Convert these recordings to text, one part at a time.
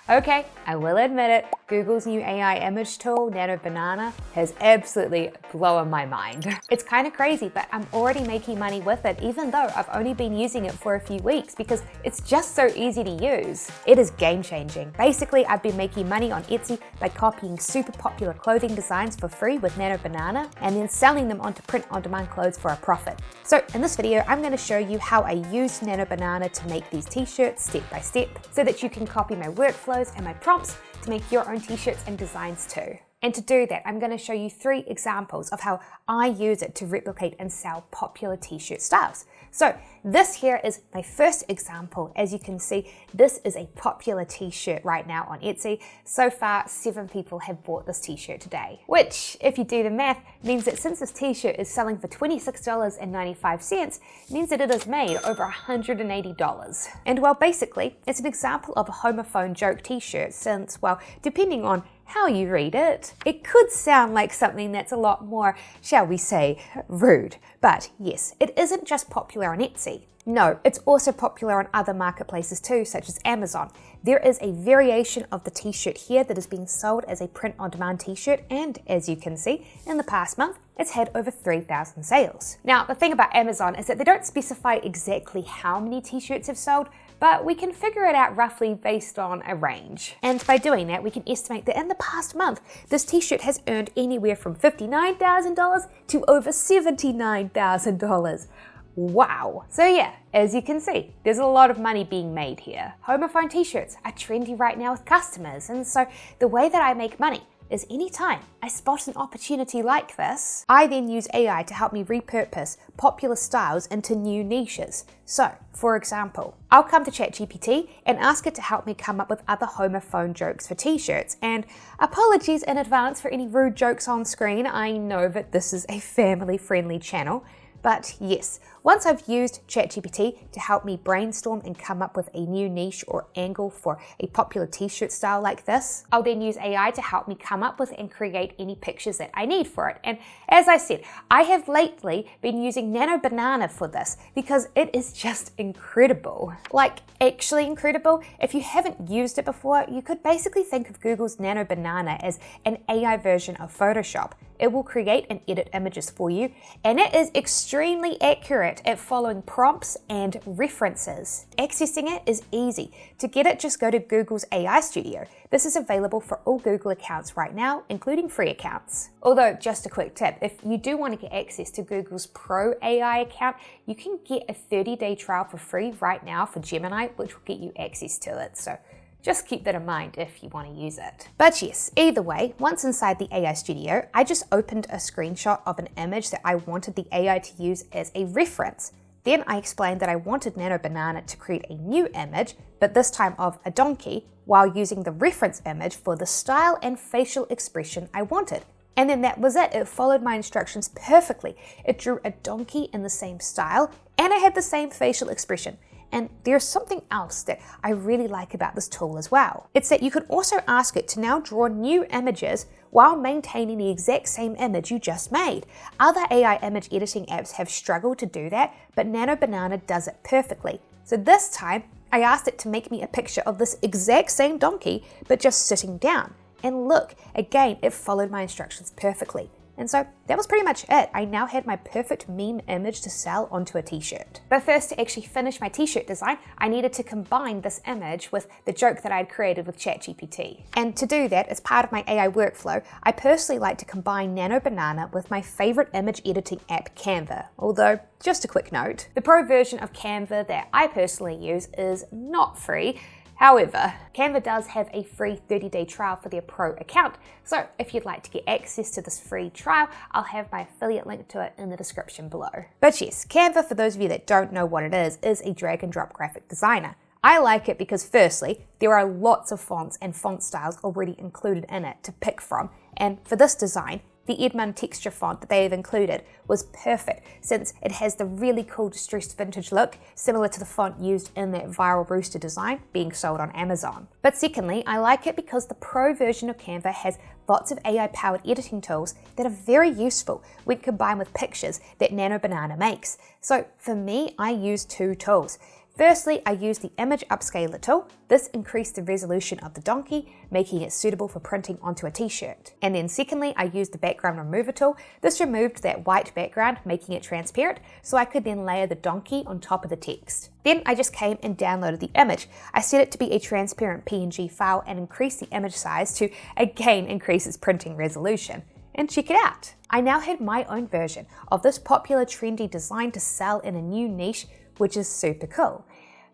Okay, I will admit it, Google's new AI image tool, Nano Banana, has absolutely blown my mind. It's kind of crazy, but I'm already making money with it, even though I've only been using it for a few weeks because it's just so easy to use. It is game changing. Basically, I've been making money on Etsy by copying super popular clothing designs for free with Nano Banana and then selling them onto print-on-demand clothes for a profit. So in this video, I'm going to show you how I use Nano Banana to make these t-shirts step by step so that you can copy my workflows and my prompts to make your own t-shirts and designs too. And to do that, I'm going to show you 3 examples of how I use it to replicate and sell popular t-shirt styles. So this here is my first example. As you can see, this is a popular t-shirt right now on Etsy. So far, 7 people have bought this t-shirt today, which, if you do the math, means that since this t-shirt is selling for $26.95, means that it has made over $180. And well, basically, it's an example of a homophone joke t-shirt since, well, depending on how you read it, it could sound like something that's a lot more, shall we say, rude. But yes, it isn't just popular on Etsy. No, it's also popular on other marketplaces too, such as Amazon. There is a variation of the t-shirt here that is being sold as a print-on-demand t-shirt, and as you can see, in the past month, it's had over 3,000 sales. Now, the thing about Amazon is that they don't specify exactly how many t-shirts have sold, but we can figure it out roughly based on a range. And by doing that, we can estimate that in the past month, this t-shirt has earned anywhere from $59,000 to over $79,000. Wow. So yeah, as you can see, there's a lot of money being made here. Homophone t-shirts are trendy right now with customers, and so the way that I make money is anytime I spot an opportunity like this, I then use AI to help me repurpose popular styles into new niches. So, for example, I'll come to ChatGPT and ask it to help me come up with other homophone jokes for t-shirts. And apologies in advance for any rude jokes on screen. I know that this is a family-friendly channel. But yes, once I've used ChatGPT to help me brainstorm and come up with a new niche or angle for a popular t-shirt style like this, I'll then use AI to help me come up with and create any pictures that I need for it. And as I said, I have lately been using Nano Banana for this because it is just incredible. Like, actually incredible. If you haven't used it before, you could basically think of Google's Nano Banana as an AI version of Photoshop. It will create and edit images for you, and it is extremely accurate at following prompts and references. Accessing it is easy. To get it, just go to Google's AI Studio. This is available for all Google accounts right now, including free accounts. Although, just a quick tip, if you do want to get access to Google's Pro AI account, you can get a 30-day trial for free right now for Gemini, which will get you access to it. So just keep that in mind if you want to use it. But yes, either way, once inside the AI Studio, I just opened a screenshot of an image that I wanted the AI to use as a reference. Then I explained that I wanted Nano Banana to create a new image, but this time of a donkey, while using the reference image for the style and facial expression I wanted. And then that was it. It followed my instructions perfectly. It drew a donkey in the same style, and I had the same facial expression. And there's something else that I really like about this tool as well. It's that you can also ask it to now draw new images while maintaining the exact same image you just made. Other AI image editing apps have struggled to do that, but Nano Banana does it perfectly. So this time, I asked it to make me a picture of this exact same donkey, but just sitting down. And look, again, it followed my instructions perfectly. And so that was pretty much it. I now had my perfect meme image to sell onto a t-shirt. But first, to actually finish my t-shirt design, I needed to combine this image with the joke that I had created with ChatGPT. And to do that, as part of my AI workflow, I personally like to combine Nano Banana with my favorite image editing app, Canva. Although, just a quick note, the pro version of Canva that I personally use is not free. However, Canva does have a free 30-day trial for their pro account, so if you'd like to get access to this free trial, I'll have my affiliate link to it in the description below. But yes, Canva, for those of you that don't know what it is a drag and drop graphic designer. I like it because firstly, there are lots of fonts and font styles already included in it to pick from, and for this design, the Edmund texture font that they have included was perfect since it has the really cool distressed vintage look, similar to the font used in that viral rooster design being sold on Amazon. But secondly, I like it because the pro version of Canva has lots of AI-powered editing tools that are very useful when combined with pictures that Nano Banana makes. So for me, I use 2 tools. Firstly, I used the image upscaler tool. This increased the resolution of the donkey, making it suitable for printing onto a t-shirt. And then secondly, I used the background remover tool. This removed that white background, making it transparent, so I could then layer the donkey on top of the text. Then I just came and downloaded the image. I set it to be a transparent PNG file and increased the image size to again increase its printing resolution. And check it out. I now had my own version of this popular trendy design to sell in a new niche, which is super cool.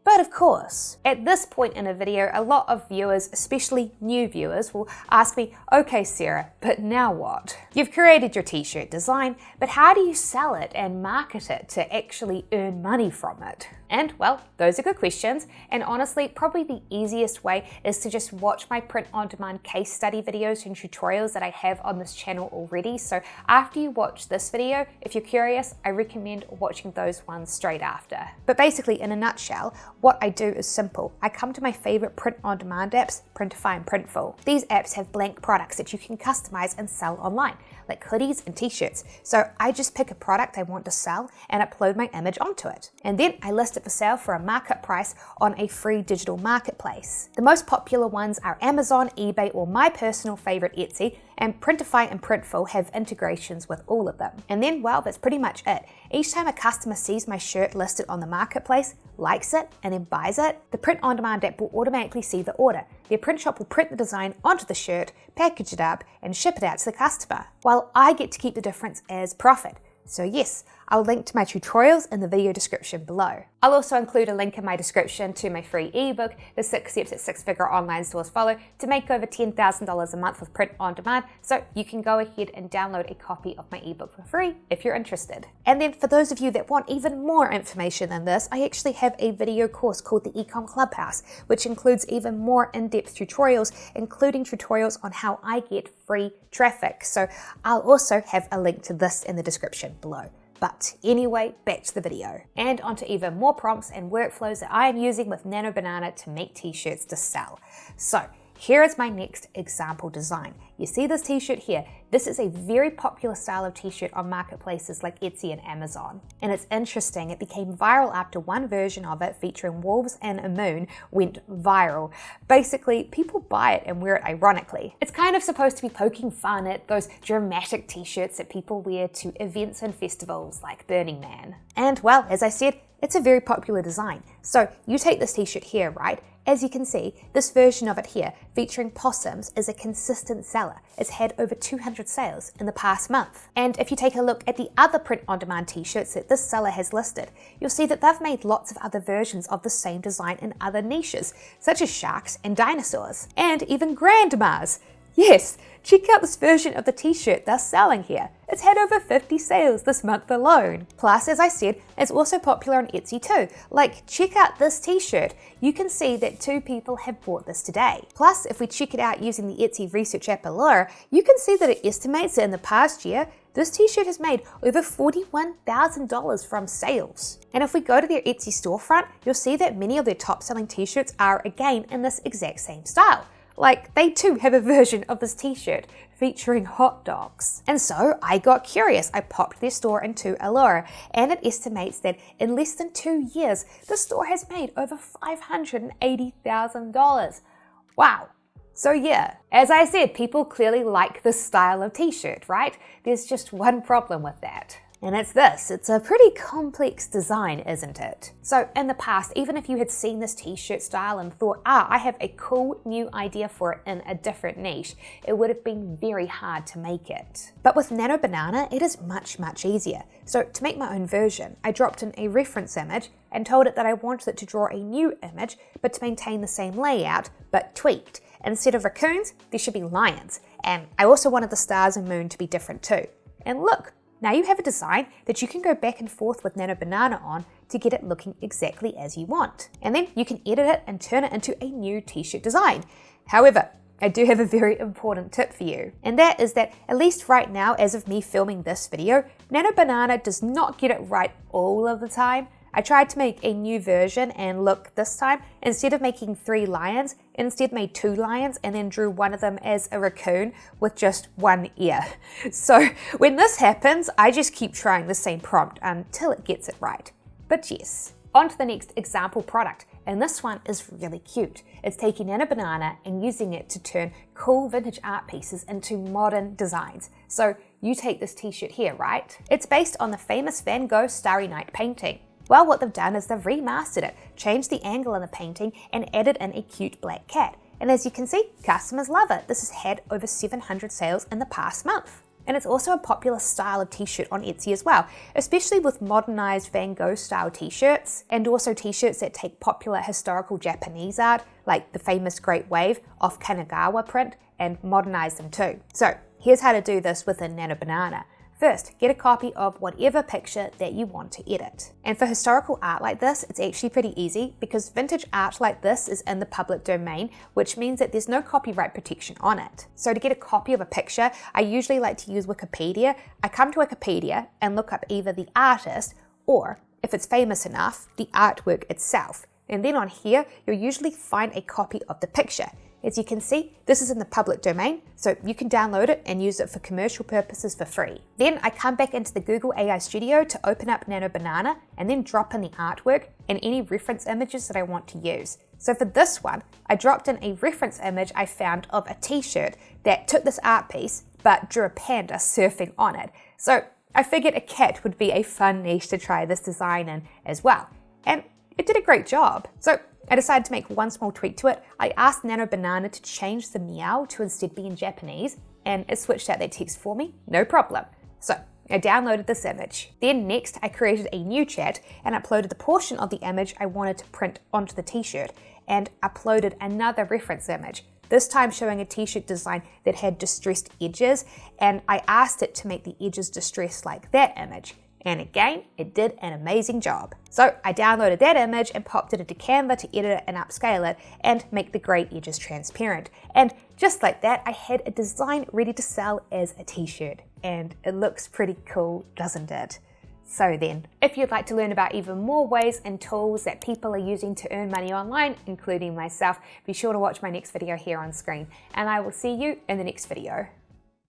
But of course, at this point in a video, a lot of viewers, especially new viewers, will ask me, okay Sarah, but now what? You've created your t-shirt design, but how do you sell it and market it to actually earn money from it? And well, those are good questions, and honestly, probably the easiest way is to just watch my print-on-demand case study videos and tutorials that I have on this channel already. So after you watch this video, if you're curious, I recommend watching those ones straight after. But basically, in a nutshell, what I do is simple. I come to my favorite print-on-demand apps, Printify and Printful. These apps have blank products that you can customize and sell online, like hoodies and t-shirts. So I just pick a product I want to sell and upload my image onto it. And then I list it for sale for a markup price on a free digital marketplace. The most popular ones are Amazon, eBay, or my personal favorite Etsy, and Printify and Printful have integrations with all of them. And then, well, that's pretty much it. Each time a customer sees my shirt listed on the marketplace, likes it, and then buys it, the print-on-demand app will automatically see the order. Their print shop will print the design onto the shirt, package it up, and ship it out to the customer, while I get to keep the difference as profit. So yes, I'll link to my tutorials in the video description below. I'll also include a link in my description to my free ebook, The 6 Steps that Six-Figure Online Stores Follow to make over $10,000 a month with print on demand, so you can go ahead and download a copy of my ebook for free if you're interested. And then for those of you that want even more information than this, I actually have a video course called the Ecomm Clubhouse, which includes even more in-depth tutorials, including tutorials on how I get free traffic. So I'll also have a link to this in the description below. But anyway, back to the video. And onto even more prompts and workflows that I am using with Nano Banana to make t-shirts to sell. So here is my next example design. You see this t-shirt here? This is a very popular style of t-shirt on marketplaces like Etsy and Amazon. And it's interesting, it became viral after one version of it featuring wolves and a moon went viral. Basically, people buy it and wear it ironically. It's kind of supposed to be poking fun at those dramatic t-shirts that people wear to events and festivals like Burning Man. And well, as I said, it's a very popular design. So you take this t-shirt here, right? As you can see, this version of it here, featuring possums, is a consistent seller. It's had over 200 sales in the past month. And if you take a look at the other print-on-demand t-shirts that this seller has listed, you'll see that they've made lots of other versions of the same design in other niches, such as sharks and dinosaurs, and even grandmas. Yes, check out this version of the t-shirt they're selling here. It's had over 50 sales this month alone. Plus, as I said, it's also popular on Etsy too. Like, check out this t-shirt. You can see that 2 people have bought this today. Plus, if we check it out using the Etsy research app Allure, you can see that it estimates that in the past year, this t-shirt has made over $41,000 from sales. And if we go to their Etsy storefront, you'll see that many of their top-selling t-shirts are again in this exact same style. Like, they too have a version of this t-shirt featuring hot dogs. And so I got curious. I popped their store into Allure, and it estimates that in less than 2 years, the store has made over $580,000. Wow. So yeah, as I said, people clearly like this style of t-shirt, right? There's just one problem with that. And it's this, it's a pretty complex design, isn't it? So in the past, even if you had seen this t-shirt style and thought, I have a cool new idea for it in a different niche, it would have been very hard to make it. But with Nano Banana, it is much, much easier. So to make my own version, I dropped in a reference image and told it that I wanted it to draw a new image, but to maintain the same layout, but tweaked. Instead of raccoons, there should be lions. And I also wanted the stars and moon to be different too. And look, now you have a design that you can go back and forth with Nano Banana on to get it looking exactly as you want. And then you can edit it and turn it into a new t-shirt design. However, I do have a very important tip for you. And that is that, at least right now, as of me filming this video, Nano Banana does not get it right all of the time. I tried to make a new version, and look, this time, instead of making 3 lions, instead made 2 lions and then drew one of them as a raccoon with just 1 ear. So when this happens, I just keep trying the same prompt until it gets it right. But yes, On to the next example product, and this one is really cute. It's taking Nano Banana and using it to turn cool vintage art pieces into modern designs. So you take this t-shirt here, right? It's based on the famous Van Gogh Starry Night painting. Well, what they've done is they've remastered it, changed the angle in the painting, and added in a cute black cat. And as you can see, customers love it. This has had over 700 sales in the past month. And it's also a popular style of t-shirt on Etsy as well, especially with modernized Van Gogh style t-shirts, and also t-shirts that take popular historical Japanese art, like the famous Great Wave off Kanagawa print, and modernize them too. So here's how to do this within Nano Banana. First, get a copy of whatever picture that you want to edit. And for historical art like this, it's actually pretty easy because vintage art like this is in the public domain, which means that there's no copyright protection on it. So to get a copy of a picture, I usually like to use Wikipedia. I come to Wikipedia and look up either the artist or, if it's famous enough, the artwork itself. And then on here, you'll usually find a copy of the picture. As you can see, this is in the public domain, so you can download it and use it for commercial purposes for free. Then I come back into the Google AI Studio to open up Nano Banana and then drop in the artwork and any reference images that I want to use. So for this one, I dropped in a reference image I found of a t-shirt that took this art piece but drew a panda surfing on it. So I figured a cat would be a fun niche to try this design in as well. And it did a great job. So I decided to make one small tweak to it. I asked Nano Banana to change the meow to instead be in Japanese, and it switched out that text for me, no problem. So I downloaded this image. Then next, I created a new chat and uploaded the portion of the image I wanted to print onto the t-shirt, and uploaded another reference image, this time showing a t-shirt design that had distressed edges, and I asked it to make the edges distressed like that image. And again, it did an amazing job. So I downloaded that image and popped it into Canva to edit it and upscale it and make the grey edges transparent. And just like that, I had a design ready to sell as a t-shirt. And it looks pretty cool, doesn't it? So then, if you'd like to learn about even more ways and tools that people are using to earn money online, including myself, be sure to watch my next video here on screen. And I will see you in the next video.